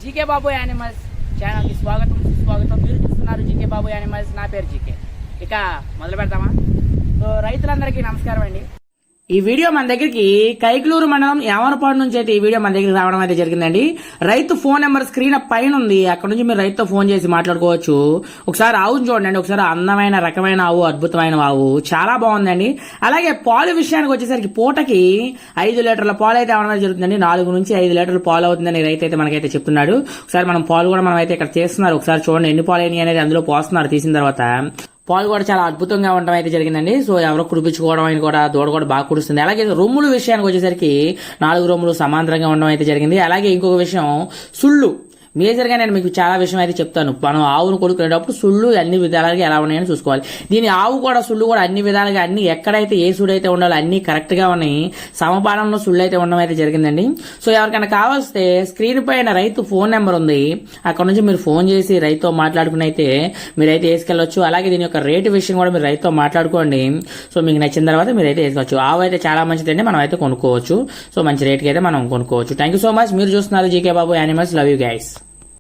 GK బాబు animals channel కి స్వాగతం సుస్వాగతం. మీరు చూస్తున్నారు జీకే బాబు యానిమల్స్. నా పేరు జీకే. ఇక మొదలు పెడతామా? సో రైతులందరికీ నమస్కారం అండి. ఈ వీడియో మన దగ్గరికి కైకలూరు మండలం యామరపాడు నుంచి అయితే ఈ వీడియో మన దగ్గరికి రావడం అయితే జరిగిందండి. రైతు ఫోన్ నెంబర్ స్క్రీన్ పైన ఉంది, అక్కడ నుంచి మీరు రైతుతో ఫోన్ చేసి మాట్లాడుకోవచ్చు. ఒకసారి ఆవును చూడండి, ఒకసారి అందమైన రకమైన ఆవు, అద్భుతమైన ఆవు, చాలా బాగుందండి. అలాగే పాలు విషయానికి వచ్చేసరికి పూటకి 5 లీటర్ల పాలు అయితే అవడం జరుగుతుందండి. 4 నుంచి 5 లీటర్ల పాలు అవుతుందని రైతు అయితే మనకైతే చెప్తున్నాడు. ఒకసారి మనం పాలు కూడా మనం అయితే ఇక్కడ చేస్తున్నారు, ఒకసారి చూడండి ఎన్ని పాలు అయినాయి అనేది అందులో పోస్తున్నారు. తీసిన తర్వాత పాలు కూడా చాలా అద్భుతంగా ఉండడం అయితే జరిగిందండి. సో ఎవరో కుడిపించుకోవడం అయిన కూడా దూడ కూడా బాగా కుడుస్తుంది. అలాగే రొమ్ముల విషయానికి వచ్చేసరికి 4 రొమ్ములు సమాంతరంగా ఉండడం అయితే జరిగింది. అలాగే ఇంకొక విషయం, సుళ్ళు మేజర్ గా నేను మీకు చాలా విషయం అయితే చెప్తాను. మనం ఆవును కొనుక్కునేటప్పుడు సుళ్ళు అన్ని విధాలుగా ఎలా ఉన్నాయని చూసుకోవాలి. దీని ఆవు కూడా సుళ్ళు కూడా అన్ని విధాలుగా అన్ని ఎక్కడైతే ఏ సుడు అయితే ఉండాలో అన్ని కరెక్ట్ గా ఉన్నాయి, సమపాలనలో సుళ్ళు అయితే ఉండడం అయితే జరిగిందండి. సో ఎవరికైనా కావాల్స్తే స్క్రీన్ పైన రైతు ఫోన్ నెంబర్ ఉంది, అక్కడ నుంచి మీరు ఫోన్ చేసి రైతుతో మాట్లాడుకుని అయితే మీరైతే వేసుకెళ్ళొచ్చు. అలాగే దీని యొక్క రేటు విషయం కూడా మీరు రైతుతో మాట్లాడుకోండి. సో మీకు నచ్చిన తర్వాత మీరైతే వేసుకోవచ్చు. ఆవు అయితే చాలా మంచిదండి, మనం అయితే కొనుక్కోవచ్చు. సో మంచి రేటుకి అయితే మనం కొనుక్కోవచ్చు. Thank you so much. మీరు చూస్తున్నారు GK Babu animals. Love you guys.